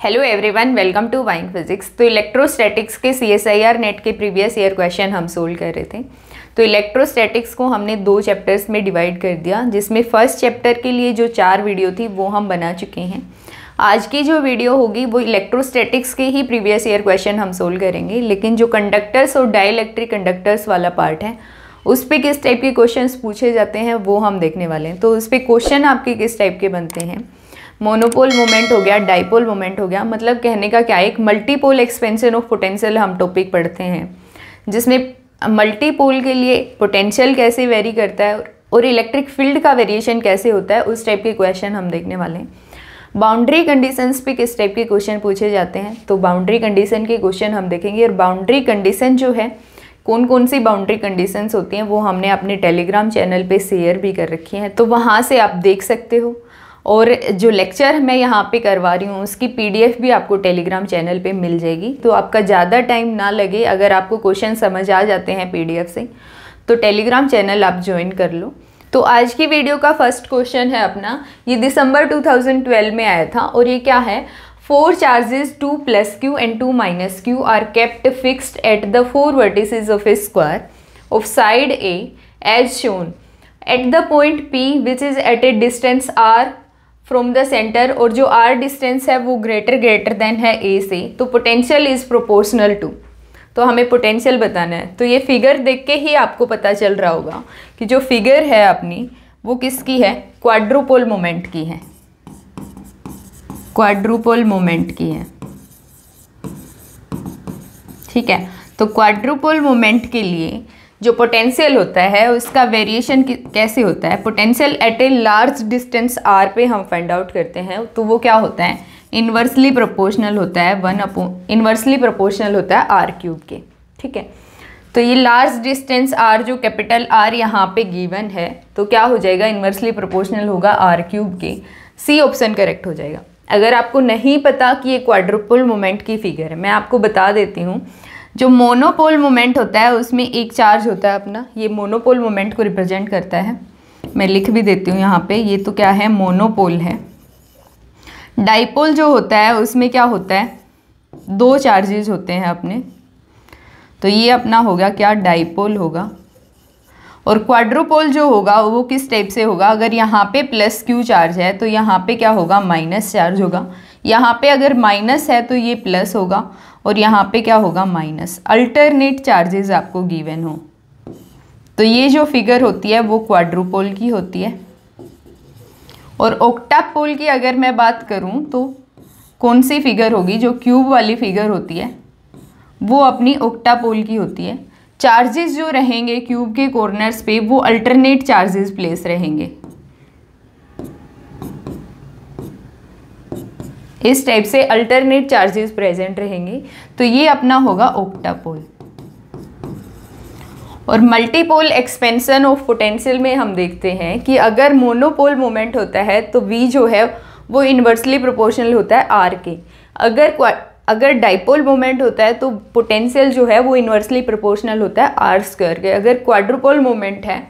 Hello everyone, welcome to वाइंग physics. तो electrostatics के CSIR नेट के प्रीवियस ईयर क्वेश्चन हम सोल्व कर रहे थे। तो इलेक्ट्रोस्टैटिक्स को हमने 2 चैप्टर्स में डिवाइड कर दिया, जिसमें फर्स्ट चैप्टर के लिए जो 4 वीडियो थी वो हम बना चुके हैं। आज की जो वीडियो होगी वो इलेक्ट्रोस्टैटिक्स के ही प्रीवियस ईयर क्वेश्चन हम सोल्व करेंगे, लेकिन जो कंडक्टर्स और डाइइलेक्ट्रिक कंडक्टर्स वाला पार्ट है उस पर किस टाइप के क्वेश्चंस पूछे जाते हैं वो हम देखने वाले हैं। तो उस पर क्वेश्चन आपके किस टाइप के बनते हैं, मोनोपोल मोमेंट हो गया, डाइपोल मोमेंट हो गया, मतलब कहने का क्या है, एक मल्टीपोल एक्सपेंशन ऑफ पोटेंशियल हम टॉपिक पढ़ते हैं, जिसमें मल्टीपोल के लिए पोटेंशियल कैसे वेरी करता है और इलेक्ट्रिक फील्ड का वेरिएशन कैसे होता है, उस टाइप के क्वेश्चन हम देखने वाले हैं। बाउंड्री कंडीशंस पे किस टाइप के क्वेश्चन पूछे जाते हैं, तो बाउंड्री कंडीशन के क्वेश्चन हम देखेंगे। और बाउंड्री कंडीशन जो है, कौन कौन सी बाउंड्री कंडीशंस होती हैं वो हमने अपने टेलीग्राम चैनल पे शेयर भी कर रखी हैं, तो वहाँ से आप देख सकते हो। और जो लेक्चर मैं यहाँ पे करवा रही हूँ उसकी PDF भी आपको टेलीग्राम चैनल पे मिल जाएगी, तो आपका ज़्यादा टाइम ना लगे। अगर आपको क्वेश्चन समझ आ जाते हैं PDF से तो टेलीग्राम चैनल आप ज्वाइन कर लो। तो आज की वीडियो का फर्स्ट क्वेश्चन है अपना, ये दिसंबर 2012 में आया था और ये क्या है, 4 charges 2 + q and 2 - q are kept fixed at the 4 vertices of a square of side A as shown at the point P which is at a distance r from the centre, और जो r distance है वो greater than है a से, तो potential is proportional to. तो हमें potential बताना है। तो ये फिगर देख के ही आपको पता चल रहा होगा कि जो फिगर है अपनी वो किसकी है, क्वाड्रुपोल मोमेंट की है, क्वाड्रुपोल मोमेंट की है, ठीक है। तो क्वाड्रुपोल मोमेंट के लिए जो पोटेंशियल होता है उसका वेरिएशन कैसे होता है, potential at a large distance r पे हम फाइंड आउट करते हैं। तो वो क्या होता है, इन्वर्सली प्रोपोर्शनल होता है, इन्वर्सली प्रोपोर्शनल होता है r³ के, ठीक है। तो ये लार्ज डिस्टेंस r जो कैपिटल R यहाँ पे गिवन है, तो क्या हो जाएगा, इन्वर्सली प्रोपोर्शनल होगा r³ के। C ऑप्शन करेक्ट हो जाएगा। अगर आपको नहीं पता कि ये क्वाड्रुपल मोमेंट की फिगर है, मैं आपको बता देती हूँ। जो मोनोपोल मोमेंट होता है उसमें एक चार्ज होता है अपना, ये मोनोपोल मोमेंट को रिप्रेजेंट करता है। मैं लिख भी देती हूँ यहाँ पे, ये तो क्या है, मोनोपोल है। डाइपोल जो होता है उसमें क्या होता है, 2 चार्जेस होते हैं अपने, तो ये अपना होगा क्या, डाइपोल होगा। और क्वाड्रुपोल जो होगा वो किस टाइप से होगा, अगर यहाँ पे +q चार्ज है तो यहाँ पे क्या होगा, माइनस चार्ज होगा। यहाँ पे अगर माइनस है तो ये प्लस होगा, और यहाँ पे क्या होगा, माइनस। अल्टरनेट चार्जेस आपको गिवन हो, तो ये जो फिगर होती है वो क्वाड्रुपोल की होती है। और ऑक्टापोल की अगर मैं बात करूँ तो कौन सी फिगर होगी, जो क्यूब वाली फिगर होती है वो अपनी ऑक्टापोल की होती है। चार्जेस जो रहेंगे क्यूब के कॉर्नर्स पे वो अल्टरनेट चार्जेस प्लेस रहेंगे, इस टाइप से अल्टरनेट चार्जेस प्रेजेंट रहेंगे, तो ये अपना होगा ऑक्टापोल। और मल्टीपोल एक्सपेंशन ऑफ पोटेंशियल में हम देखते हैं कि अगर मोनोपोल मोमेंट होता है तो V जो है वो इन्वर्सली प्रोपोर्शनल होता है R के। अगर डाइपोल मोमेंट होता है तो पोटेंशियल जो है वो इन्वर्सली प्रोपोर्शनल होता है r² के। अगर क्वाड्रुपोल मोमेंट है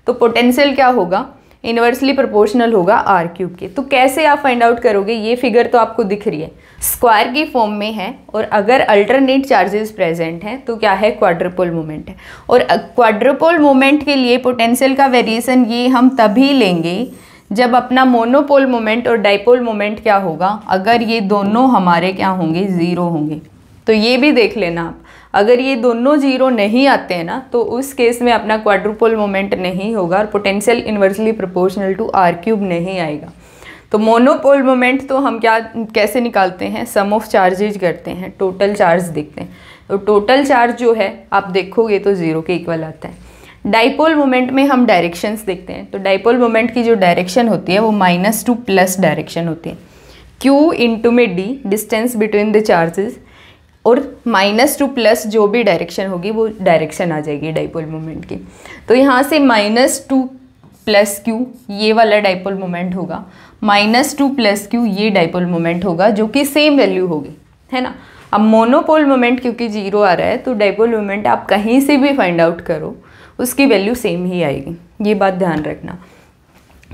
तो पोटेंशियल क्या होगा, इन्वर्सली प्रोपोर्शनल होगा r³ के। तो कैसे आप फाइंड आउट करोगे, ये फिगर तो आपको दिख रही है, स्क्वायर की फॉर्म में है, और अगर अल्टरनेट चार्जेस प्रेजेंट हैं तो क्या है, क्वाड्रुपोल मोमेंट है। और क्वाड्रुपोल मोमेंट के लिए पोटेंशियल का वेरिएशन ये हम तभी लेंगे जब अपना मोनोपोल मोमेंट और डाइपोल मोमेंट क्या होगा, अगर ये दोनों हमारे क्या होंगे, 0 होंगे। तो ये भी देख लेना आप, अगर ये दोनों 0 नहीं आते हैं ना तो उस केस में अपना क्वाड्रुपोल मोमेंट नहीं होगा और potential inversely proportional to r³ नहीं आएगा। तो मोनोपोल मोमेंट तो हम कैसे निकालते हैं, सम ऑफ चार्जेज करते हैं, टोटल चार्ज देखते हैं। तो टोटल चार्ज जो है आप देखोगे तो 0 के इक्वल आता है। डाइपोल मोमेंट में हम डायरेक्शंस देखते हैं, तो डाइपोल मोमेंट की जो डायरेक्शन होती है वो -to प्लस डायरेक्शन होती है। q इंटू में d distance between the charges, और -to प्लस जो भी डायरेक्शन होगी वो डायरेक्शन आ जाएगी डाइपोल मोमेंट की। तो यहाँ से -2 + q ये वाला डाइपोल मोमेंट होगा, -2 + q ये डाइपोल मोमेंट होगा, जो कि सेम वैल्यू होगी, है ना। अब मोनोपोल मोमेंट क्योंकि 0 आ रहा है तो डाइपोल मोमेंट आप कहीं से भी फाइंड आउट करो उसकी वैल्यू सेम ही आएगी, ये बात ध्यान रखना।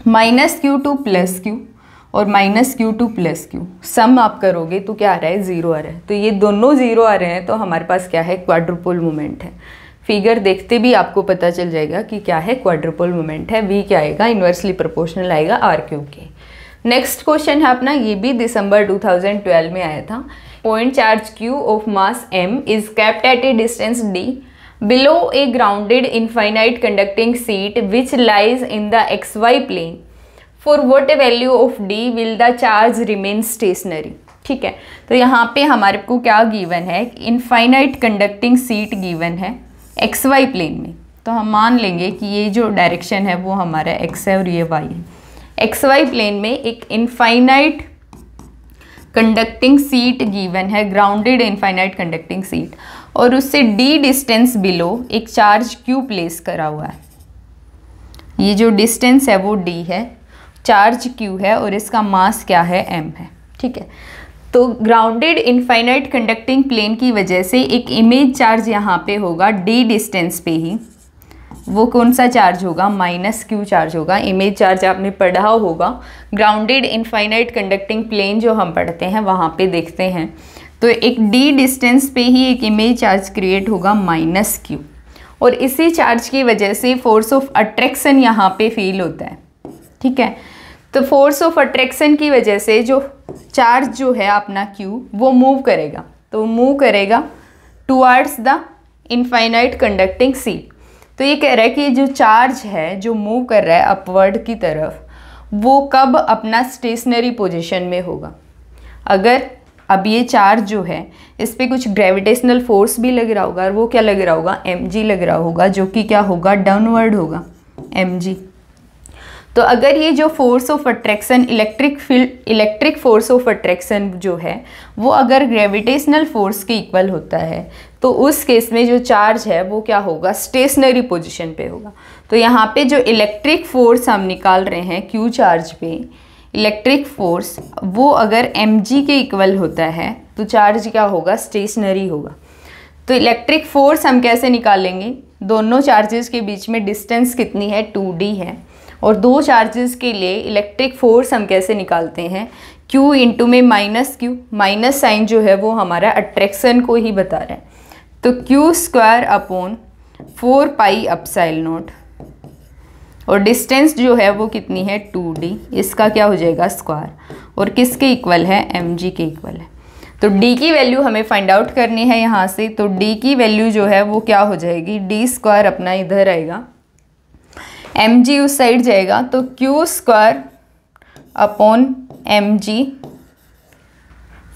-q2 + q और minus q two plus q, sum आप करोगे तो क्या आ रहा है, 0 आ रहा है। तो ये दोनों 0 आ रहे हैं तो हमारे पास क्या है, क्वाड्रुपल मोमेंट है। फिगर देखते भी आपको पता चल जाएगा कि क्या है, क्वाड्रुपल मोमेंट है। वी क्या आएगा, इन्वर्सली प्रोपोर्शनल आएगा आर क्यूब के। नेक्स्ट क्वेश्चन है अपना, ये भी दिसंबर 2012 में आया था। Point charge Q of mass m is kept at a distance d below a grounded infinite conducting sheet which lies in the xy plane. For what value of d will the charge remain stationary? ठीक है, तो यहाँ पे हमारे को क्या given है, infinite conducting seat given है xy प्लेन में। तो हम मान लेंगे कि ये जो डायरेक्शन है वो हमारा x है और ये y है। xy प्लेन में एक इनफाइनाइट कंडक्टिंग सीट गिवन है, ग्राउंडेड इनफाइनाइट कंडक्टिंग सीट, और उससे d डिस्टेंस बिलो एक चार्ज q प्लेस करा हुआ है। ये जो डिस्टेंस है वो d है, चार्ज q है और इसका मास क्या है, m है। ठीक है, तो ग्राउंडेड इनफाइनाइट कंडक्टिंग प्लेन की वजह से एक इमेज चार्ज यहाँ पे होगा d डिस्टेंस पे ही। वो कौन सा चार्ज होगा, माइनस क्यू चार्ज होगा। इमेज चार्ज आपने पढ़ा होगा, ग्राउंडेड इनफाइनाइट कंडक्टिंग प्लेन जो हम पढ़ते हैं वहाँ पे देखते हैं। तो एक d डिस्टेंस पे ही एक इमेज चार्ज क्रिएट होगा माइनस क्यू, और इसी चार्ज की वजह से फोर्स ऑफ अट्रैक्शन यहाँ पे फील होता है। ठीक है, तो फोर्स ऑफ अट्रैक्शन की वजह से जो चार्ज जो है अपना q वो मूव करेगा, तो मूव करेगा towards the infinite conducting seat. तो ये कह रहा है कि जो चार्ज है जो मूव कर रहा है अपवर्ड की तरफ, वो कब अपना स्टेशनरी पोजीशन में होगा। अगर अब ये चार्ज जो है इस पर कुछ ग्रेविटेशनल फोर्स भी लग रहा होगा, और वो क्या लग रहा होगा, mg लग रहा होगा, जो कि क्या होगा, डाउनवर्ड होगा mg। तो अगर ये जो force of attraction, electric force of attraction जो है वो अगर ग्रेविटेशनल फोर्स के इक्वल होता है, तो उस केस में जो चार्ज है वो क्या होगा, स्टेशनरी पोजीशन पे होगा। तो यहाँ पे जो इलेक्ट्रिक फोर्स हम निकाल रहे हैं क्यू चार्ज पे, इलेक्ट्रिक फोर्स वो अगर mg के इक्वल होता है तो चार्ज क्या होगा, स्टेशनरी होगा। तो इलेक्ट्रिक फोर्स हम कैसे निकालेंगे, दोनों चार्जेस के बीच में डिस्टेंस कितनी है, 2d है, और दो चार्जेस के लिए इलेक्ट्रिक फोर्स हम कैसे निकालते हैं, q इंटू में माइनस क्यू, माइनस साइन जो है वो हमारा अट्रैक्शन को ही बता रहा है। तो q square upon 4 pi epsilon not, और डिस्टेंस जो है वो कितनी है, 2d, इसका क्या हो जाएगा, स्क्वायर, और किसके इक्वल है, mg के इक्वल है। तो d की वैल्यू हमें फाइंड आउट करनी है यहाँ से। तो d की वैल्यू जो है वो क्या हो जाएगी, d स्क्वायर अपना इधर आएगा, mg उस साइड जाएगा, तो q square upon mg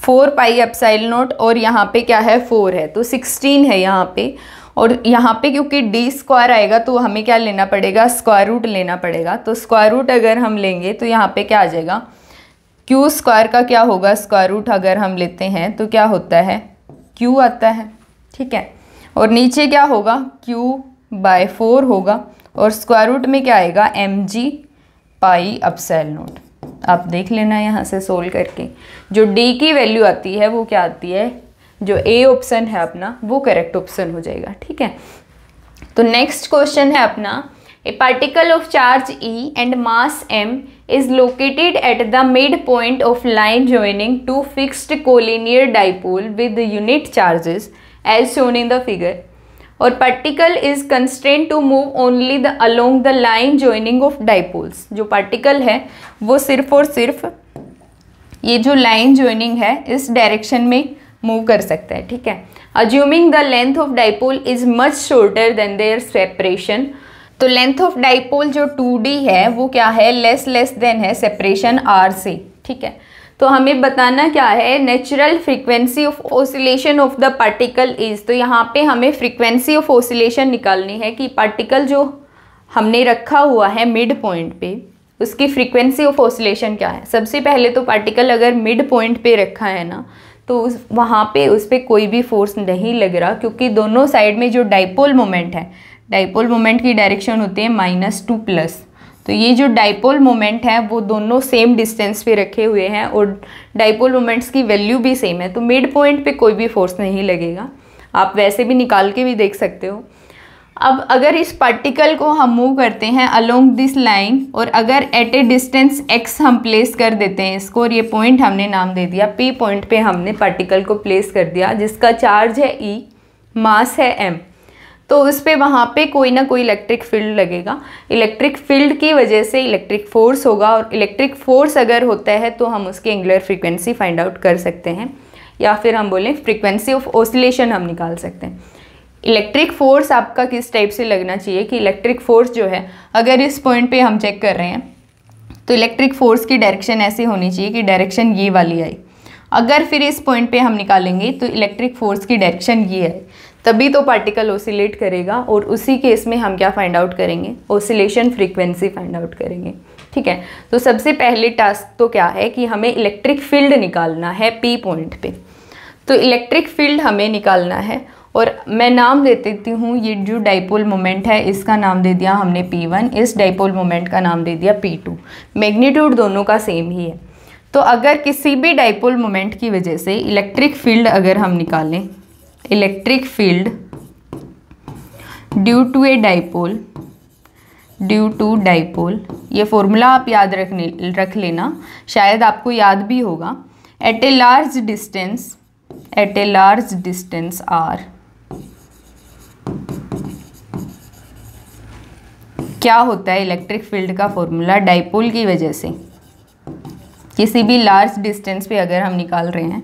4 pi epsilon not, और यहाँ पे क्या है, 4 है, तो 16 है यहाँ पे। और यहाँ पे क्योंकि d स्क्वायर आएगा तो हमें क्या लेना पड़ेगा, स्क्वायर रूट लेना पड़ेगा। तो स्क्वायर रूट अगर हम लेंगे तो यहाँ पे क्या आ जाएगा, q स्क्वायर का क्या होगा, स्क्वायर रूट अगर हम लेते हैं तो क्या होता है, q आता है। ठीक है, और नीचे क्या होगा, q/4 होगा, और स्क्वायर रूट में क्या आएगा, mg पाई एप्सिलॉन नॉट। आप देख लेना यहाँ से सोल्व करके, जो d की वैल्यू आती है वो क्या आती है, जो ए ऑप्शन है अपना वो करेक्ट ऑप्शन हो जाएगा। ठीक है, तो नेक्स्ट क्वेश्चन है अपना, a particle of charge E and mass m is located at the mid point of line joining two fixed collinear dipole with unit charges as shown in the figure, और particle is constraint to move only the along the line joining of dipoles. जो particle है वो सिर्फ और सिर्फ ये जो line joining है इस डायरेक्शन में मूव कर सकता है। ठीक है, assuming the length of dipole is much shorter than their separation. तो लेंथ ऑफ डाइपोल जो 2d है वो क्या है, लेस देन है सेपरेशन r से। ठीक है, तो हमें बताना क्या है, natural frequency of oscillation of the particle is. तो यहाँ पे हमें फ्रीक्वेंसी ऑफ ऑसिलेशन निकालनी है कि पार्टिकल जो हमने रखा हुआ है मिड पॉइंट पे उसकी फ्रीक्वेंसी ऑफ ऑसिलेशन क्या है। सबसे पहले तो पार्टिकल अगर मिड पॉइंट पे रखा है ना, तो वहाँ पे उस पर कोई भी फोर्स नहीं लग रहा, क्योंकि दोनों साइड में जो डाइपोल मोमेंट है, डाइपोल मोमेंट की डायरेक्शन होती है -2+। तो ये जो डाइपोल मोमेंट है वो दोनों सेम डिस्टेंस पे रखे हुए हैं और डाइपोल मोमेंट्स की वैल्यू भी सेम है, तो मिड पॉइंट पे कोई भी फोर्स नहीं लगेगा। आप वैसे भी निकाल के भी देख सकते हो। अब अगर इस पार्टिकल को हम मूव करते हैं अलोंग दिस लाइन और अगर एट ए डिस्टेंस x हम प्लेस कर देते हैं इसको, और ये पॉइंट हमने नाम दे दिया p पॉइंट पे हमने पार्टिकल को प्लेस कर दिया जिसका चार्ज है e, मास है m, तो उस पर वहाँ पे कोई ना कोई इलेक्ट्रिक फील्ड लगेगा। इलेक्ट्रिक फील्ड की वजह से इलेक्ट्रिक फोर्स होगा, और इलेक्ट्रिक फोर्स अगर होता है तो हम उसकी एंगुलर फ्रीक्वेंसी फाइंड आउट कर सकते हैं, या फिर हम बोलें फ्रीक्वेंसी ऑफ ऑसिलेशन हम निकाल सकते हैं। इलेक्ट्रिक फोर्स आपका किस टाइप से लगना चाहिए कि इलेक्ट्रिक फोर्स जो है अगर इस पॉइंट पे हम चेक कर रहे हैं तो इलेक्ट्रिक फोर्स की डायरेक्शन ऐसी होनी चाहिए कि डायरेक्शन ये वाली आई। अगर फिर इस पॉइंट पे हम निकालेंगे तो इलेक्ट्रिक फोर्स की डायरेक्शन ये है, तभी तो पार्टिकल ऑसिलेट करेगा, और उसी केस में हम क्या फाइंड आउट करेंगे, ऑसिलेशन फ्रीक्वेंसी फाइंड आउट करेंगे। ठीक है, तो सबसे पहले टास्क तो क्या है कि हमें इलेक्ट्रिक फील्ड निकालना है पी पॉइंट पे। तो इलेक्ट्रिक फील्ड हमें निकालना है, और मैं नाम दे देती हूँ, ये जो डाइपोल मोमेंट है इसका नाम दे दिया हमने P1, इस डाइपोल मोमेंट का नाम दे दिया P2। मैग्नीट्यूड दोनों का सेम ही है। तो अगर किसी भी डाइपोल मोमेंट की वजह से इलेक्ट्रिक फील्ड अगर हम निकालें, electric field due to a dipole, due to dipole, ये फॉर्मूला आप याद रख लेना, शायद आपको याद भी होगा। At a large distance, at a large distance r, क्या होता है इलेक्ट्रिक फील्ड का फॉर्मूला डाइपोल की वजह से किसी भी लार्ज डिस्टेंस पे अगर हम निकाल रहे हैं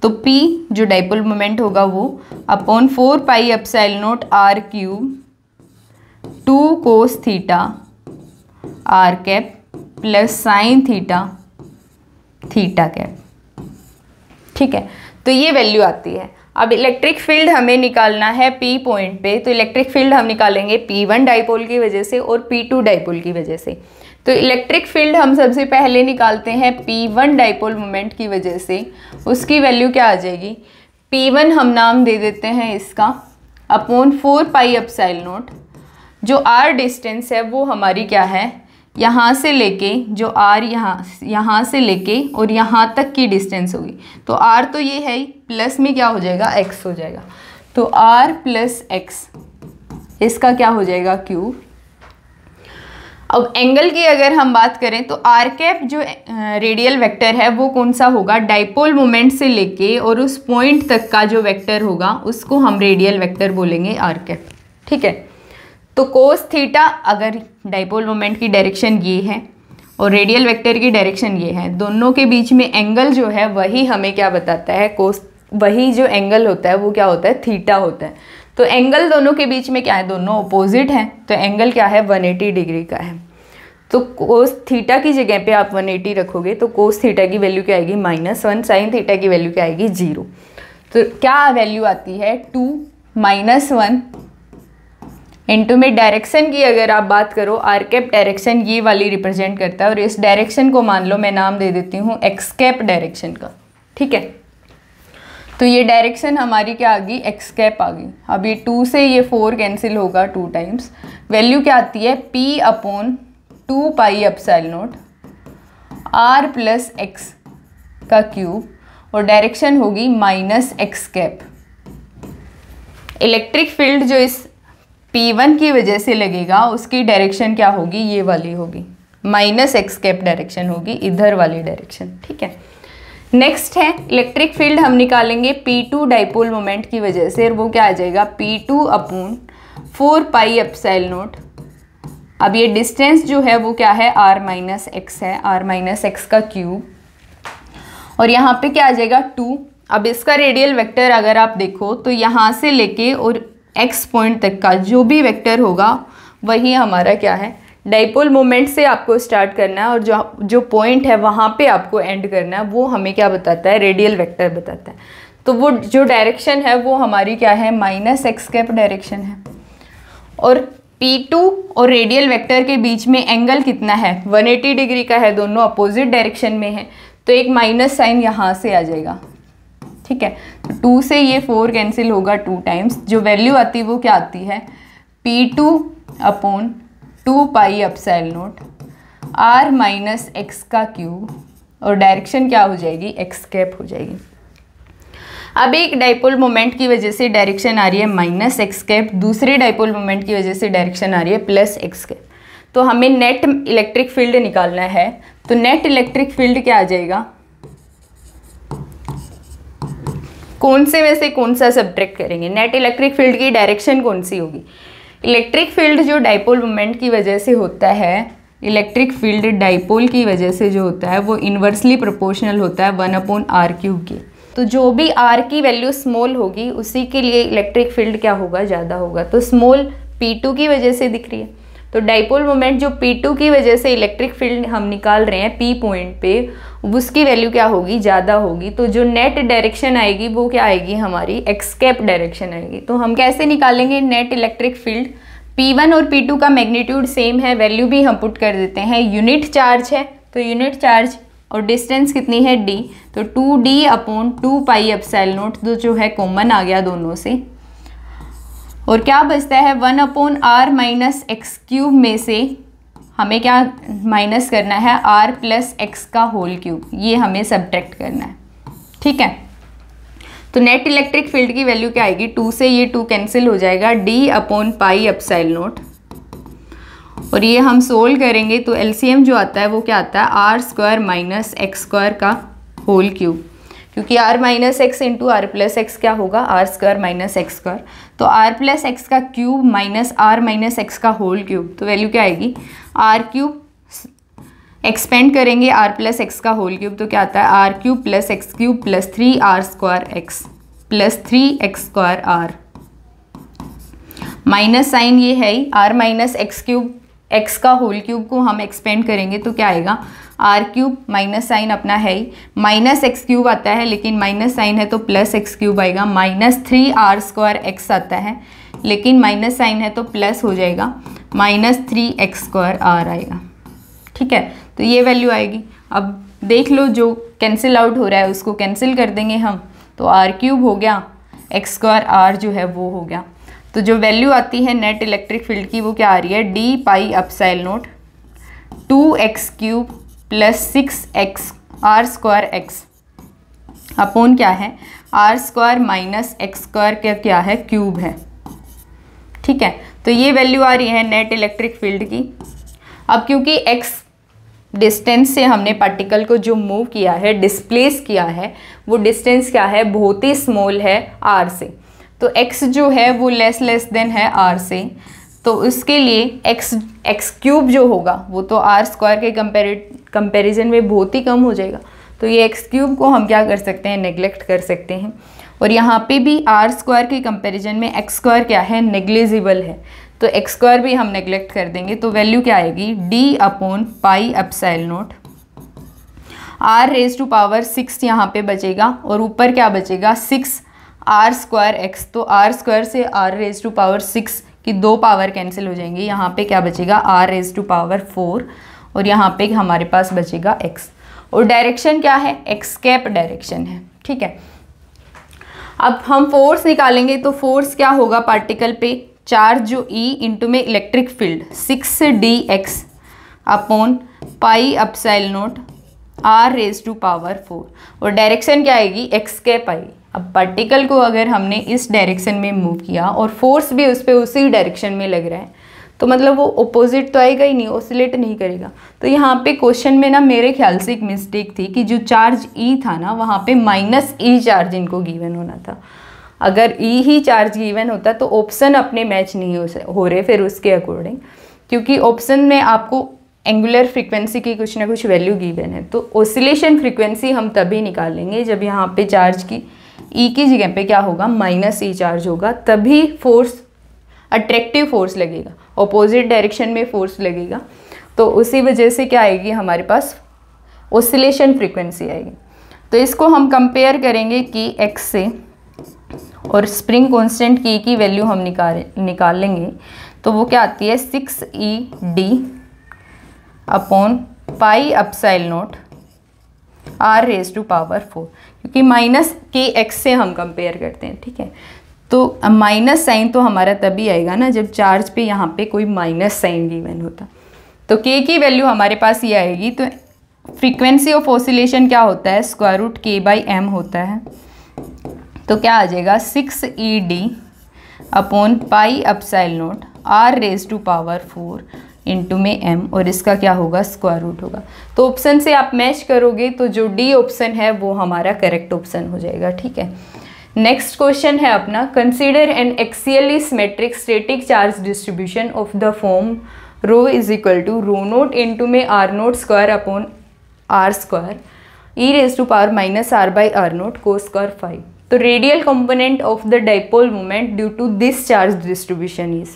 तो P जो डाइपोल मोमेंट होगा वो अपॉन 4 पाई epsilon naught r cube 2 cos theta r cap plus sine theta theta cap. ठीक है, तो ये वैल्यू आती है। अब इलेक्ट्रिक फील्ड हमें निकालना है P पॉइंट पे, तो इलेक्ट्रिक फील्ड हम निकालेंगे P1 डाइपोल की वजह से और P2 डाइपोल की वजह से। तो इलेक्ट्रिक फील्ड हम सबसे पहले निकालते हैं P1 डाइपोल मोमेंट की वजह से, उसकी वैल्यू क्या आ जाएगी, P1 हम नाम दे देते हैं इसका अपॉन 4 पाई एप्सिलॉन नॉट, जो r डिस्टेंस है वो हमारी क्या है, यहाँ से लेके जो r यहाँ से लेके और यहाँ तक की डिस्टेंस होगी। तो r तो ये है ही, प्लस में क्या हो जाएगा, x हो जाएगा। तो r प्लस x, इसका क्या हो जाएगा, क्यूब। अब एंगल की अगर हम बात करें तो r कैप जो रेडियल वेक्टर है वो कौन सा होगा, डाइपोल मोमेंट से लेके और उस पॉइंट तक का जो वेक्टर होगा उसको हम रेडियल वेक्टर बोलेंगे r कैप। ठीक है, तो कोस थीटा अगर डाइपोल मोमेंट की डायरेक्शन ये है और रेडियल वेक्टर की डायरेक्शन ये है, दोनों के बीच में एंगल जो है वही हमें क्या बताता है, कोस, वही जो एंगल होता है वो क्या होता है, थीटा होता है। तो एंगल दोनों के बीच में क्या है, दोनों अपोजिट हैं, तो एंगल क्या है, 180 डिग्री का है। तो कोस थीटा की जगह पे आप 180 रखोगे तो कोस थीटा की वैल्यू क्या आएगी, -1, साइन थीटा की वैल्यू क्या आएगी, 0। तो क्या वैल्यू आती है, 2 -1 इंटू में डायरेक्शन की अगर आप बात करो, आर कैप डायरेक्शन ये वाली रिप्रेजेंट करता है, और इस डायरेक्शन को मान लो मैं नाम दे देती हूँ एक्स कैप डायरेक्शन का। ठीक है, तो ये डायरेक्शन हमारी क्या आ गई, एक्स कैप आ गई। अब ये 2 से ये 4 कैंसिल होगा 2 टाइम्स, वैल्यू क्या आती है, P अपॉन 2 पाई epsilon naught r plus x का क्यूब, और डायरेक्शन होगी -x कैप। इलेक्ट्रिक फील्ड जो इस P1 की वजह से लगेगा उसकी डायरेक्शन क्या होगी, ये वाली होगी, -x कैप डायरेक्शन होगी, इधर वाली डायरेक्शन। ठीक है, नेक्स्ट है इलेक्ट्रिक फील्ड हम निकालेंगे P2 डाइपोल मोमेंट की वजह से, और वो क्या आ जाएगा, P2 upon 4 pi epsilon not. अब ये डिस्टेंस जो है वो क्या है, r माइनस एक्स है, r माइनस एक्स का क्यूब, और यहाँ पे क्या आ जाएगा 2। अब इसका रेडियल वेक्टर अगर आप देखो तो यहाँ से लेके और x पॉइंट तक का जो भी वेक्टर होगा वही हमारा क्या है, डाइपोल मोमेंट से आपको स्टार्ट करना है, और जो पॉइंट है वहाँ पे आपको एंड करना है, वो हमें क्या बताता है, रेडियल वेक्टर बताता है। तो वो जो डायरेक्शन है वो हमारी क्या है, -x कैप डायरेक्शन है। और P2 और रेडियल वेक्टर के बीच में एंगल कितना है, 180 डिग्री का है, दोनों अपोजिट डायरेक्शन में है, तो एक माइनस साइन यहाँ से आ जाएगा। ठीक है, तो 2 से ये 4 कैंसिल होगा 2 टाइम्स, जो वैल्यू आती है वो क्या आती है, P2 अपॉन 2 पाई epsilon naught r minus x का क्यूब, और डायरेक्शन क्या हो जाएगी, एक्स कैप हो जाएगी। अब एक डाइपोल मोमेंट की वजह से डायरेक्शन आ रही है माइनस एक्स कैप, दूसरे डाइपोल मोमेंट की वजह से डायरेक्शन आ रही है प्लस एक्स कैप। तो हमें नेट इलेक्ट्रिक फील्ड निकालना है। तो नेट इलेक्ट्रिक फील्ड क्या आ जाएगा, कौन से में से कौन सा सब्ट्रैक्ट करेंगे, नेट इलेक्ट्रिक फील्ड की डायरेक्शन कौन सी होगी। इलेक्ट्रिक फील्ड जो डाइपोल मोमेंट की वजह से होता है, इलेक्ट्रिक फील्ड डाइपोल की वजह से जो होता है वो इन्वर्सली प्रोपोर्शनल होता है 1/r³ के। तो जो भी r की वैल्यू स्मॉल होगी उसी के लिए इलेक्ट्रिक फील्ड क्या होगा, ज़्यादा होगा। तो स्मॉल p2 की वजह से दिख रही है, तो डाइपोल मोमेंट जो p2 की वजह से इलेक्ट्रिक फील्ड हम निकाल रहे हैं p पॉइंट पे, उसकी वैल्यू क्या होगी, ज़्यादा होगी। तो जो नेट डायरेक्शन आएगी वो क्या आएगी, हमारी एक्स कैप डायरेक्शन आएगी। तो हम कैसे निकालेंगे नेट इलेक्ट्रिक फील्ड, p1 और p2 का मैग्नीट्यूड सेम है, वैल्यू भी हम पुट कर देते हैं। यूनिट चार्ज है तो यूनिट चार्ज और डिस्टेंस कितनी है d, तो 2d/2πε0 तो जो है कॉमन आ गया दोनों से, और क्या बचता है 1/r-x³ में से हमें क्या माइनस करना है, r+x⁴, ये हमें सब्ट्रैक्ट करना है। ठीक है, तो नेट इलेक्ट्रिक फील्ड की वैल्यू क्या आएगी, 2 से ये 2 कैंसिल हो जाएगा, d/πε0, और ये हम सोल्व करेंगे तो एलसीएम जो आता है वो क्या आता है, r² - x², क्योंकि r - x इंटू r+x क्या होगा, r² - x², तो r+x³ माइनस r - x⁴, तो वैल्यू क्या आएगी, r³ एक्सपेंड करेंगे r+x⁴, तो क्या आता है r³ + x³ + 3r²x + 3x²r, minus sign ये है ही, r - x³ x⁴ को हम एक्सपेंड करेंगे तो क्या आएगा, r³ माइनस साइन अपना है ही, -x³ आता है लेकिन माइनस साइन है तो +x³ आएगा, -3r²x आता है लेकिन माइनस साइन है तो प्लस हो जाएगा, -3x²r आएगा। ठीक है, तो ये वैल्यू आएगी। अब देख लो जो कैंसिल आउट हो रहा है उसको कैंसिल कर देंगे हम, तो r³ हो गया, x²r जो है वो हो गया। तो जो वैल्यू आती है नेट इलेक्ट्रिक फील्ड की वो क्या आ रही है, d/πε0 2x³ + 6r²x अपॉन क्या है, r² - x² क्या है, क्यूब है। ठीक है, तो ये वैल्यू आ रही है नेट इलेक्ट्रिक फील्ड की। अब क्योंकि x डिस्टेंस से हमने पार्टिकल को जो मूव किया है, डिस्प्लेस किया है, वो डिस्टेंस क्या है, बहुत ही स्मॉल है r से, तो x जो है वो लेस देन है r से, तो उसके लिए x³ जो होगा वो तो r² के कंपैरिजन में बहुत ही कम हो जाएगा। तो ये x³ को हम क्या कर सकते हैं, नेग्लेक्ट कर सकते हैं, और यहाँ पे भी r² के कंपैरिजन में x² क्या है, नेग्लिजिबल है, तो x² भी हम नेग्लेक्ट कर देंगे। तो वैल्यू क्या आएगी, d/πε0 r⁻⁶ यहाँ पे बचेगा और ऊपर क्या बचेगा, 6r²x, तो r² से r⁻⁶ की 2 पावर कैंसिल हो जाएंगी, यहाँ पे क्या बचेगा r⁻⁴, और यहाँ पे हमारे पास बचेगा x, और डायरेक्शन क्या है, एक्स कैप डायरेक्शन है। ठीक है, अब हम फोर्स निकालेंगे, तो फोर्स क्या होगा पार्टिकल पे, चार्ज जो E इंटू में इलेक्ट्रिक फील्ड 6dx/πε0 r⁻⁴, और डायरेक्शन क्या आएगी, एक्स कैप आएगी। अब पार्टिकल को अगर हमने इस डायरेक्शन में मूव किया और फोर्स भी उस पर उसी डायरेक्शन में लग रहा है, तो मतलब वो अपोजिट तो आएगा ही नहीं, ऑसिलेट नहीं करेगा। तो यहाँ पे क्वेश्चन में ना मेरे ख्याल से एक मिस्टेक थी कि जो चार्ज E था ना, वहाँ पे -E चार्ज इनको गिवन होना था। अगर E ही चार्ज गिवन होता तो ऑप्शन अपने मैच नहीं हो रहे फिर उसके अकॉर्डिंग, क्योंकि ऑप्शन में आपको एंगुलर फ्रीक्वेंसी की कुछ ना कुछ वैल्यू गिवन है, तो ऑसिलेशन फ्रीक्वेंसी हम तभी निकालेंगे जब यहाँ पे चार्ज की E की जगह पे क्या होगा, -E चार्ज होगा, तभी फोर्स अट्रैक्टिव फोर्स लगेगा, ऑपोजिट डायरेक्शन में फोर्स लगेगा। तो उसी वजह से क्या आएगी, हमारे पास ऑसिलेशन फ्रीक्वेंसी आएगी। तो इसको हम कंपेयर करेंगे कि x से, और स्प्रिंग कांस्टेंट की वैल्यू हम निकाल लेंगे, तो वो क्या आती है 6ED/πε0 r⁻⁴, क्योंकि -kx से हम कंपेयर करते हैं। ठीक है, तो माइनस साइन तो हमारा तभी आएगा ना जब चार्ज पे यहाँ पे कोई माइनस साइन गिवन होता, तो k की वैल्यू हमारे पास ये आएगी। तो फ्रीक्वेंसी ऑफ ऑसिलेशन क्या होता है, √k/m होता है। तो क्या आ जाएगा 6ED upon pi epsilon naught R raise to power 4 into में m, और इसका क्या होगा स्क्वायर रूट होगा। तो ऑप्शन से आप मैच करोगे तो जो डी ऑप्शन है वो हमारा करेक्ट ऑप्शन हो जाएगा। ठीक है, नेक्स्ट क्वेश्चन है अपना, consider an axially symmetric static charge distribution of the form rho is equal to rho naught into में R naught square upon R square e raise to power minus R by R naught को square 5। तो radial component of the dipole moment due to this charge distribution is,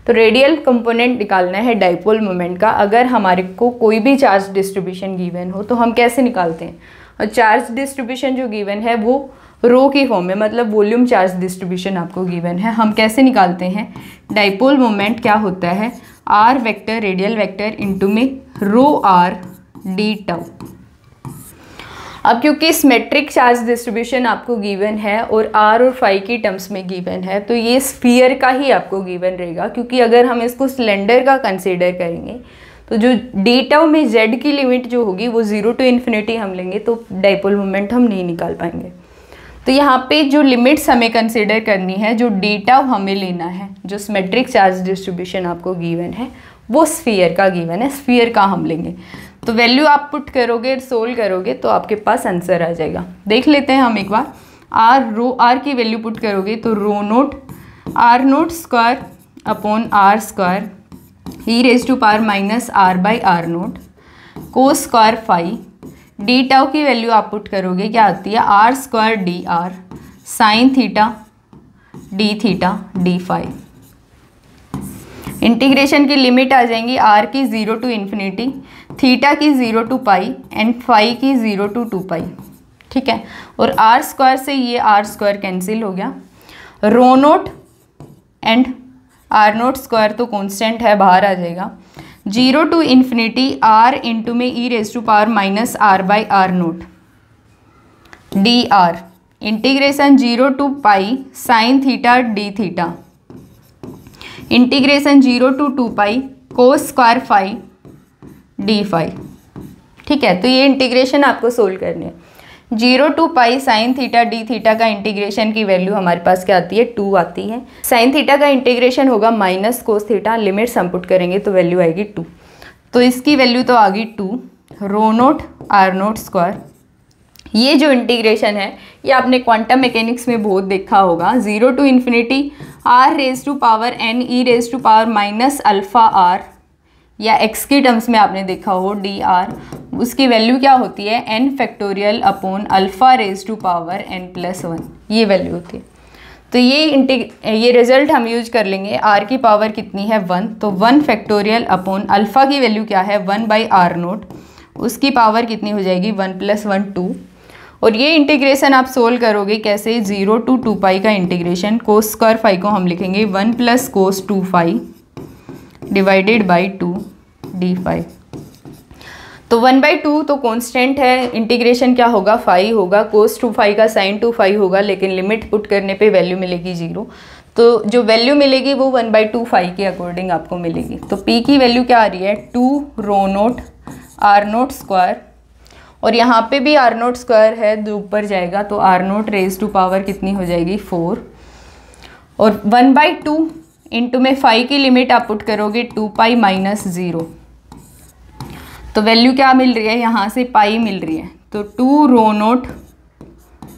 तो radial component निकालना है dipole moment का। अगर हमारे को कोई भी चार्ज डिस्ट्रीब्यूशन गिवन हो तो हम कैसे निकालते हैं, और चार्ज डिस्ट्रीब्यूशन जो गिवन है वो रो की फॉर्म में, मतलब वॉल्यूम चार्ज डिस्ट्रीब्यूशन आपको गिवन है। हम कैसे निकालते हैं, डाइपोल मोमेंट क्या होता है r vector radial vector into में रो आर डी टाउ। अब क्योंकि सिमेट्रिक चार्ज डिस्ट्रीब्यूशन आपको गिवन है और आर और फाई की टर्म्स में गिवन है, तो ये स्फीयर का ही आपको गिवन रहेगा, क्योंकि अगर हम इसको सिलेंडर का कंसीडर करेंगे तो जो डी टाउ में जेड की लिमिट जो होगी वो 0 टू इन्फिनिटी हम लेंगे, तो डाइपोल मोमेंट हम नहीं निकाल पाएंगे। तो यहाँ पे जो लिमिट्स हमें कंसीडर करनी है, जो डी टाउ हमें लेना है, जो सिमेट्रिक चार्ज डिस्ट्रीब्यूशन आपको गिवन है वो स्फीयर का गिवन है, स्फीयर का हम लेंगे। तो वैल्यू आप पुट करोगे, सोल्व करोगे तो आपके पास आंसर आ जाएगा। देख लेते हैं हम एक बार, आर की वैल्यू पुट करोगे तो rho naught R naught square upon R square e raise to power minus R by R naught को स्क्वायर 5। डी टाउ की वैल्यू आप पुट करोगे, क्या आती है R square d r sine theta d theta d 5। Integration की limit आ जाएंगी R की 0 टू इन्फिनिटी, थीटा की 0 टू पाई एंड फाई की 0 टू 2 पाई। ठीक है, और R स्क्वायर से ये R स्क्वायर कैंसिल हो गया, rho naught and R naught square तो कांस्टेंट है, बाहर आ जाएगा। 0 टू इन्फिनिटी R इंटू में e raise to power minus R by R naught d r, integration 0 to pi sine theta d theta, integration 0 to 2 pi cos square 5 d 5। ठीक है, तो ये इंटीग्रेशन आपको सोल्व करनी है। 0 to pi sine theta d theta का integration की value हमारे पास क्या आती है 2 आती है। साइन थीटा का इंटीग्रेशन होगा माइनस कोस थीटा, लिमिट्स हम पुट करेंगे तो वैल्यू आएगी 2। तो इसकी वैल्यू तो आ गई 2 rho naught R naught square. ये जो इंटीग्रेशन है ये आपने क्वांटम मैकेनिक्स में बहुत देखा होगा, 0 to infinity R raise to power n e raise to power minus alpha r, या x की टर्म्स में आपने देखा हो डी आर, उसकी वैल्यू क्या होती है n factorial upon alpha raise to power n plus 1, ये वैल्यू होती है। तो ये रिजल्ट हम यूज कर लेंगे। r की पावर कितनी है 1, तो 1 फैक्टोरियल अपॉन अल्फ़ा की वैल्यू क्या है 1 बाई R नोट, उसकी पावर कितनी हो जाएगी 1 प्लस 1 2। और ये इंटीग्रेशन आप सोल्व करोगे कैसे, 0 टू 2 पाई का इंटीग्रेशन, कोस स्क्वायर 5 को हम लिखेंगे 1 plus cos 2 5 divided by 2 D 5। तो 1/2 तो कांस्टेंट है, इंटीग्रेशन क्या होगा 5 होगा, कोस 2 5 का साइन 2 5 होगा, लेकिन लिमिट पुट करने पे वैल्यू मिलेगी 0। तो जो वैल्यू मिलेगी वो 1/2 5 के अकॉर्डिंग आपको मिलेगी। तो p की वैल्यू क्या आ रही है 2 rho naught R naught square, और यहाँ पे भी R नोट स्क्वायर है, जो ऊपर जाएगा तो R naught raise to power कितनी हो जाएगी 4, और 1/2 इंटू में 5 की लिमिट आप पुट करोगे 2 पाई माइनस 0, तो वैल्यू क्या मिल रही है यहाँ से पाई मिल रही है, तो 2 rho naught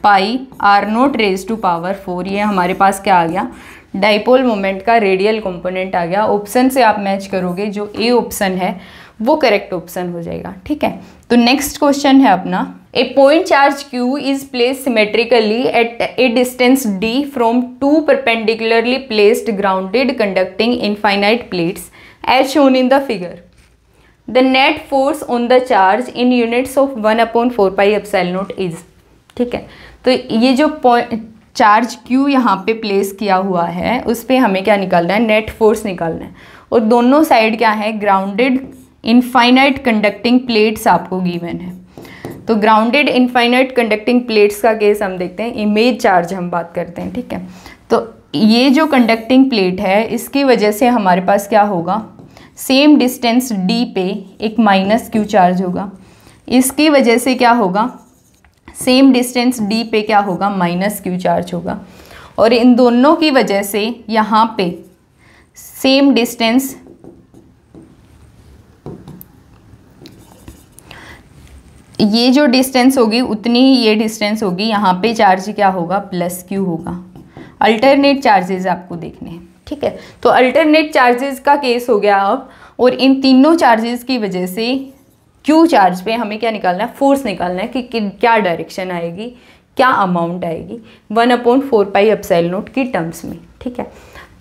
pi R naught raise to power 4। ये हमारे पास क्या आ गया डाइपोल मोमेंट का रेडियल कंपोनेंट आ गया। ऑप्शन से आप मैच करोगे, जो ए ऑप्शन है वो करेक्ट ऑप्शन हो जाएगा। ठीक है, तो नेक्स्ट क्वेश्चन है अपना, a point charge Q is placed symmetrically at a distance D from 2 perpendicularly placed grounded conducting infinite plates as shown in the figure. The net force on the charge in units of 1/4 pi epsilon naught is. ठीक है, तो ये जो charge Q यहाँ पे place किया हुआ है उस पर हमें क्या निकालना है, नेट फोर्स निकालना है, और दोनों साइड क्या है ग्राउंडेड इनफाइनाइट कंडक्टिंग प्लेट्स आपको गिवन है। तो ग्राउंडेड इनफाइनाइट कंडक्टिंग प्लेट्स का केस हम देखते हैं, इमेज चार्ज हम बात करते हैं। ठीक है, तो ये जो कंडक्टिंग प्लेट है इसकी वजह से हमारे पास क्या होगा, सेम डिस्टेंस D पे एक माइनस Q चार्ज होगा, इसकी वजह से क्या होगा सेम डिस्टेंस डी पे क्या होगा, माइनस क्यू चार्ज होगा। और इन दोनों की वजह से यहाँ पे सेम डिस्टेंस ये जो डिस्टेंस होगी उतनी ही ये डिस्टेंस होगी, यहाँ पे चार्ज क्या होगा, प्लस क्यू होगा। अल्टरनेट चार्जेस आपको देखने हैं, ठीक है। तो अल्टरनेट चार्जेस का केस हो गया अब, और इन तीनों चार्जेस की वजह से क्यू चार्ज पे हमें क्या निकालना है, फोर्स निकालना है कि क्या डायरेक्शन आएगी, क्या अमाउंट आएगी 1/4 पाई एप्सिलॉन नॉट की टर्म्स में, ठीक है।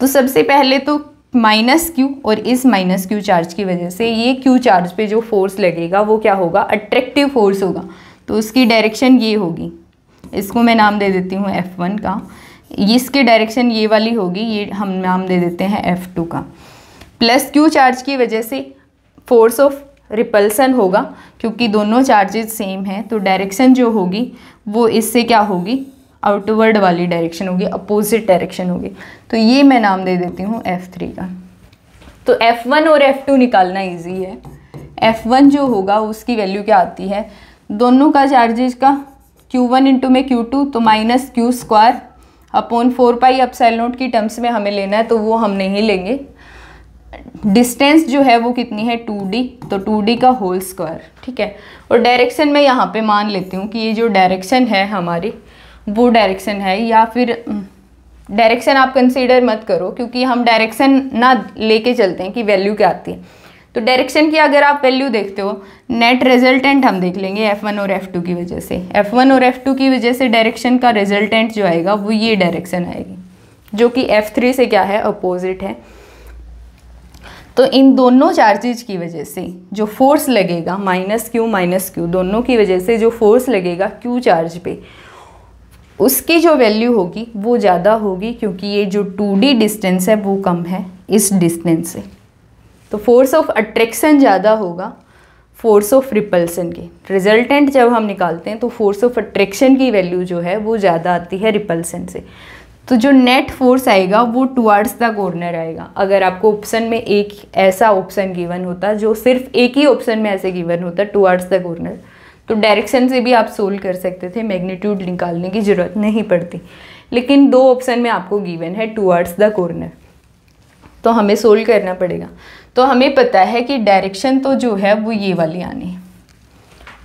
तो सबसे पहले तो माइनस क्यू और इस माइनस क्यू चार्ज की वजह से ये क्यू चार्ज पे जो फोर्स लगेगा वो क्या होगा, अट्रैक्टिव फोर्स होगा। तो उसकी डायरेक्शन ये होगी, इसको मैं नाम दे देती हूँ F1 का, इसकी डायरेक्शन ये वाली होगी, ये हम नाम दे देते हैं F2 का। प्लस क्यू चार्ज की वजह से फोर्स ऑफ रिपल्सन होगा, क्योंकि दोनों चार्जेस सेम हैं, तो डायरेक्शन जो होगी वो इससे क्या होगी, आउटवर्ड वाली डायरेक्शन होगी, अपोजिट डायरेक्शन होगी। तो ये मैं नाम दे देती हूँ F3 का। तो F1 और F2 निकालना इजी है। F1 जो होगा उसकी वैल्यू क्या आती है, दोनों का चार्जेस का Q1 इंटू में Q2, तो minus Q square upon 4 pi epsilon not की टर्म्स में हमें लेना है, तो वो हम नहीं लेंगे। डिस्टेंस जो है वो कितनी है, 2D, तो 2D का होल स्क्वायर, ठीक है। और डायरेक्शन में यहाँ पे मान लेती हूँ कि ये जो डायरेक्शन है हमारी वो डायरेक्शन है, या फिर डायरेक्शन आप कंसीडर मत करो, क्योंकि हम डायरेक्शन ना लेके चलते हैं कि वैल्यू क्या आती है। तो डायरेक्शन की अगर आप वैल्यू देखते हो, नेट रिजल्टेंट हम देख लेंगे F1 और F2 की वजह से। F1 और F2 की वजह से डायरेक्शन का रिजल्टेंट जो आएगा वो ये डायरेक्शन आएगी, जो कि F3 से क्या है, अपोजिट है। तो इन दोनों चार्जेज की वजह से जो फोर्स लगेगा, माइनस क्यू दोनों की वजह से जो फोर्स लगेगा क्यू चार्ज पे, उसकी जो वैल्यू होगी वो ज़्यादा होगी, क्योंकि ये जो 2D डिस्टेंस है वो कम है इस डिस्टेंस से। तो फोर्स ऑफ अट्रैक्शन ज़्यादा होगा फोर्स ऑफ रिपल्सन के। रिजल्टेंट जब हम निकालते हैं तो फोर्स ऑफ अट्रैक्शन की वैल्यू जो है वो ज़्यादा आती है रिपल्सन से। तो जो नेट फोर्स आएगा वो टुवार्ड्स द कॉर्नर आएगा। अगर आपको ऑप्शन में एक ऐसा ऑप्शन गिवन होता, जो सिर्फ एक ही ऑप्शन में ऐसे गिवन होता टुवार्ड्स द कॉर्नर, तो डायरेक्शन से भी आप सोल्व कर सकते थे, मैग्नीट्यूड निकालने की ज़रूरत नहीं पड़ती। लेकिन दो ऑप्शन में आपको गिवन है टुवार्ड्स द कॉर्नर, तो हमें सोल्व करना पड़ेगा। तो हमें पता है कि डायरेक्शन तो जो है वो ये वाली आनी है।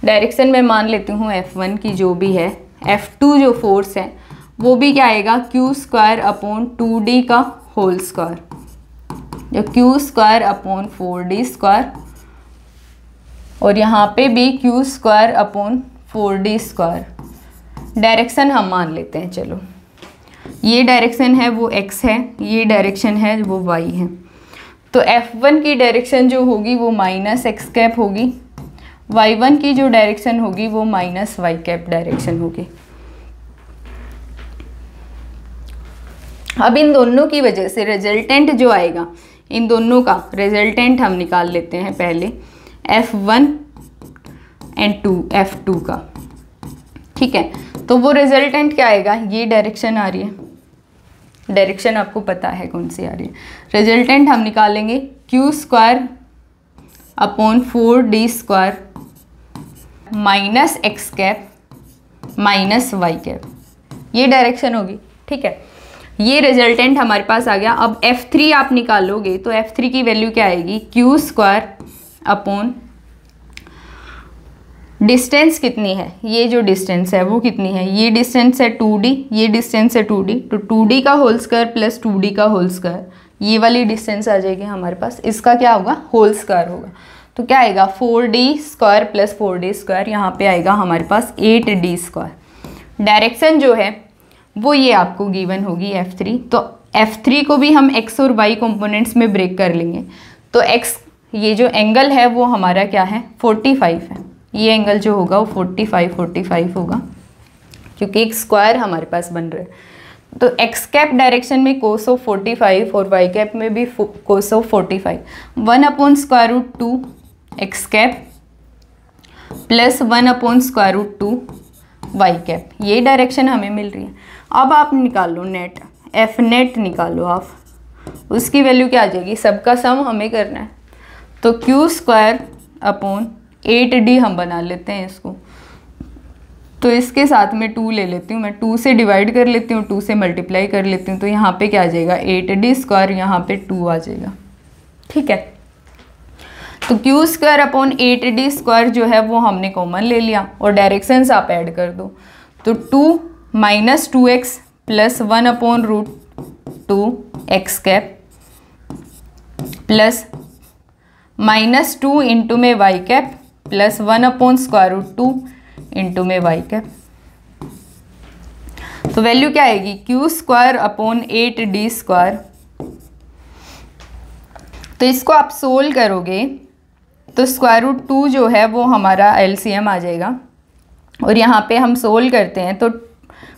डायरेक्शन में मान लेती हूँ F1 की जो भी है, F2 जो फोर्स है वो भी क्या आएगा, क्यू स्क्वायर अपॉन 2D का होल स्क्वायर, जो Q square upon 4D square, और यहाँ पे भी Q square upon 4D square. Direction हम मान लेते हैं, चलो ये डायरेक्शन है वो x है, ये डायरेक्शन है वो y है। तो F1 की डायरेक्शन जो होगी वो माइनस एक्स कैप होगी, y1 की जो डायरेक्शन होगी वो माइनस वाई कैप डायरेक्शन होगी। अब इन दोनों की वजह से रिजल्टेंट जो आएगा, इन दोनों का रिजल्टेंट हम निकाल लेते हैं पहले F1 एंड F2 का, ठीक है। तो वो रिजल्टेंट क्या आएगा, ये डायरेक्शन आ रही है, डायरेक्शन आपको पता है कौन सी आ रही है। रिजल्टेंट हम निकालेंगे q square upon 4D square minus x cap minus y cap, ये डायरेक्शन होगी, ठीक है। ये रिजल्टेंट हमारे पास आ गया। अब F3 आप निकालोगे तो F3 की वैल्यू क्या आएगी, क्यू स्क्वायर अपॉन डिस्टेंस कितनी है, ये जो डिस्टेंस है वो कितनी है, ये डिस्टेंस है 2D, ये डिस्टेंस है 2D, तो 2D का होल स्क्वायर प्लस 2D का होल स्क्वायर, ये वाली डिस्टेंस आ जाएगी हमारे पास, इसका क्या होगा, होल स्क्वायर होगा। तो क्या आएगा 4D square plus 4D square, यहाँ पे आएगा हमारे पास 8D स्क्वायर। डायरेक्शन जो है वो ये आपको गिवन होगी F3। तो F3 को भी हम x और y कंपोनेंट्स में ब्रेक कर लेंगे। तो x, ये जो एंगल है वो हमारा क्या है, 45 है। ये एंगल जो होगा वो 45 होगा, क्योंकि एक स्क्वायर हमारे पास बन रहा है। तो x कैप डायरेक्शन में कोस ऑफ 45 और y कैप में भी cos of 45, 1/√2 x cap plus 1/√2 y cap, ये डायरेक्शन हमें मिल रही है। अब आप निकालो नेट, F नेट निकालो आप, उसकी वैल्यू क्या आ जाएगी, सबका सम हमें करना है। तो क्यू स्क्वायर अपॉन 8D हम बना लेते हैं इसको, तो इसके साथ में 2 ले लेती हूँ, मैं 2 से डिवाइड कर लेती हूँ, 2 से मल्टीप्लाई कर लेती हूँ, तो यहाँ पे क्या आ जाएगा 8d², यहाँ पे 2 आ जाएगा। ठीक है, तो q² अपॉन 8d² जो है वो हमने कॉमन ले लिया और डायरेक्शंस आप ऐड कर दो। तो 2 - 2x plus 1 upon √2x plus -2 into में y cap plus 1 upon √2 into में y कैप। तो वैल्यू क्या आएगी q² अपॉन 8d²। तो इसको आप सोल्व करोगे तो √2 जो है वो हमारा LCM आ जाएगा और यहाँ पे हम सोल्व करते हैं तो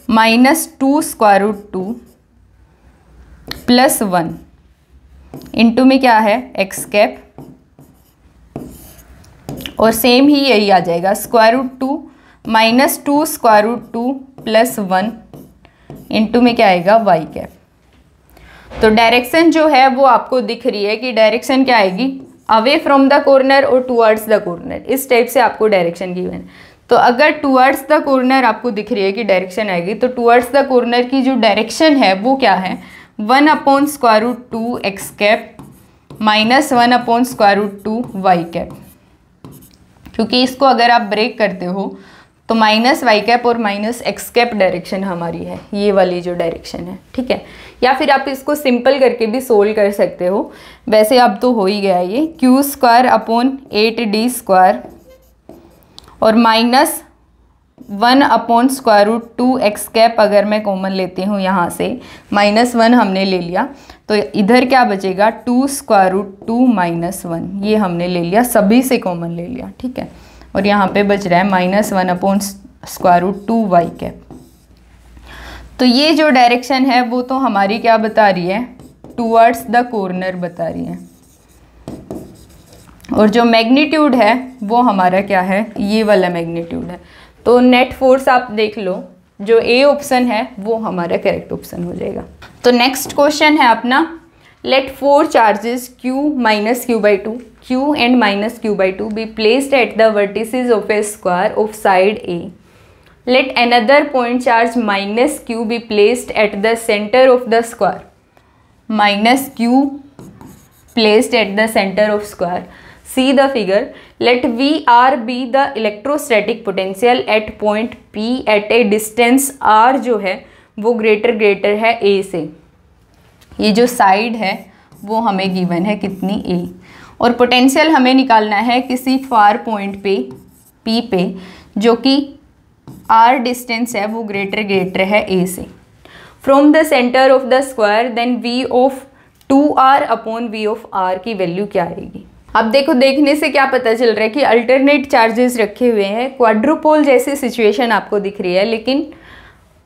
-2 प्लस 1 इंटू में क्या है x कैप और सेम ही यही आ जाएगा √2 -2 प्लस 1 इंटू में क्या आएगा y कैप। तो डायरेक्शन जो है वो आपको दिख रही है कि डायरेक्शन क्या आएगी अवे फ्रॉम द कॉर्नर और टुवर्ड्स द कॉर्नर, इस टाइप से आपको डायरेक्शन गिवन है। तो अगर टुवर्ड्स द कॉर्नर आपको दिख रही है कि डायरेक्शन आएगी तो टुवर्ड्स द कॉर्नर की जो डायरेक्शन है वो क्या है 1 upon √2x cap minus 1 upon √2y cap, क्योंकि इसको अगर आप ब्रेक करते हो तो -y कैप और -x कैप डायरेक्शन हमारी है, ये वाली जो डायरेक्शन है। ठीक है, या फिर आप इसको सिंपल करके भी सोल्व कर सकते हो, वैसे अब तो हो ही गया ये q² अपॉन 8d² और -1 अपॉन √2x कैप अगर मैं कॉमन लेती हूँ यहाँ से -1 हमने ले लिया तो इधर क्या बचेगा 2 √2 -1, ये हमने ले लिया, सभी से कॉमन ले लिया। ठीक है, और यहाँ पे बच रहा है -1 अपॉन √2y कैप। तो ये जो डायरेक्शन है वो तो हमारी क्या बता रही है टुवर्ड्स द कॉर्नर बता रही है, और जो मैग्नीट्यूड है वो हमारा क्या है ये वाला मैग्नीट्यूड है। तो नेट फोर्स आप देख लो, जो ए ऑप्शन है वो हमारा करेक्ट ऑप्शन हो जाएगा। तो नेक्स्ट क्वेश्चन है अपना, late 4 charges q - q/2 q and -q/2 be placed at the vertices of a square of side A. Let another point charge -q be placed at the center of the square. -q placed at the center of square. See the figure. Let VR be the electrostatic potential at point P at a distance R जो है वो greater है A से। ये जो side है वो हमें गिवन है कितनी A, और पोटेंशियल हमें निकालना है किसी फार पॉइंट पे P पे जो कि R डिस्टेंस है वो ग्रेटर है A से। From the centre of the square then V of 2R upon V of R की वैल्यू क्या आएगी। अब देखो, देखने से क्या पता चल रहा है कि अल्टरनेट चार्जेस रखे हुए हैं, क्वाड्रुपोल जैसी सिचुएशन आपको दिख रही है। लेकिन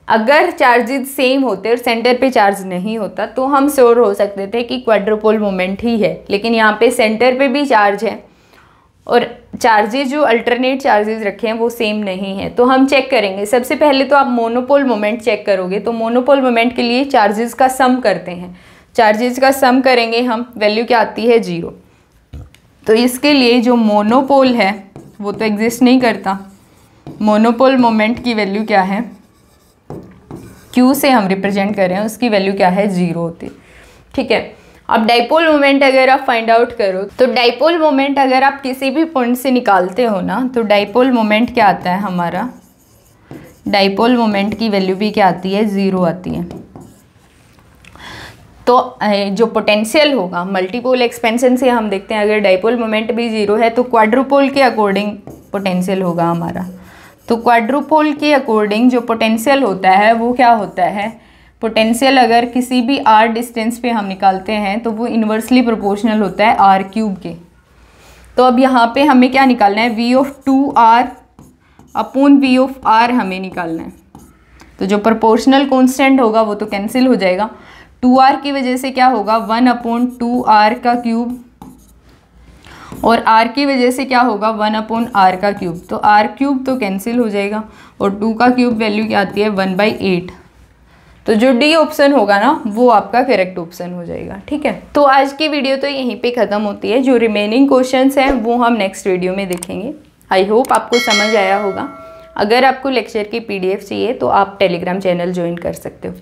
अगर चार्जेस सेम होते और सेंटर पे चार्ज नहीं होता तो हम श्योर हो सकते थे कि क्वाड्रुपोल मोमेंट ही है, लेकिन यहाँ पे सेंटर पे भी चार्ज है और चार्जेस जो अल्टरनेट चार्जेस रखे हैं वो सेम नहीं है। तो हम चेक करेंगे, सबसे पहले तो आप मोनोपोल मोमेंट चेक करोगे। तो मोनोपोल मोमेंट के लिए चार्जेस का सम करते हैं, चार्जेस का सम करेंगे हम, वैल्यू क्या आती है 0। तो इसके लिए जो मोनोपोल है वो तो एग्जिस्ट नहीं करता, मोनोपोल मोमेंट की वैल्यू क्या है Q से हम रिप्रेजेंट कर रहे हैं, उसकी वैल्यू क्या है 0 होती। ठीक है, अब डाइपोल मोमेंट अगर आप फाइंड आउट करो तो डाइपोल मोमेंट अगर आप किसी भी पॉइंट से निकालते हो ना तो डाइपोल मोमेंट क्या आता है हमारा, डाइपोल मोमेंट की वैल्यू भी क्या आती है 0 आती है। तो जो पोटेंशियल होगा मल्टीपोल एक्सपेंशन से हम देखते हैं, अगर डाइपोल मोमेंट भी 0 है तो क्वाड्रुपोल के अकॉर्डिंग पोटेंशियल होगा हमारा। तो क्वाड्रुपोल के अकॉर्डिंग जो पोटेंशियल होता है वो क्या होता है, पोटेंशियल अगर किसी भी r डिस्टेंस पे हम निकालते हैं तो वो इन्वर्सली प्रोपोर्शनल होता है r³ के। तो अब यहाँ पे हमें क्या निकालना है, v of 2r upon v of r हमें निकालना है। तो जो प्रोपोर्शनल कांस्टेंट होगा वो तो कैंसिल हो जाएगा, 2r की वजह से क्या होगा 1 अपॉन 2r का क्यूब, और r की वजह से क्या होगा 1 अपॉन r का क्यूब। तो r³ तो कैंसिल हो जाएगा और 2 का क्यूब वैल्यू क्या आती है 1/8। तो जो डी ऑप्शन होगा ना वो आपका करेक्ट ऑप्शन हो जाएगा। ठीक है, तो आज की वीडियो तो यहीं पे ख़त्म होती है, जो रिमेनिंग क्वेश्चंस हैं वो हम नेक्स्ट वीडियो में देखेंगे। आई होप आपको समझ आया होगा। अगर आपको लेक्चर की PDF चाहिए तो आप टेलीग्राम चैनल ज्वाइन कर सकते हो।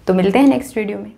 तो मिलते हैं नेक्स्ट वीडियो में।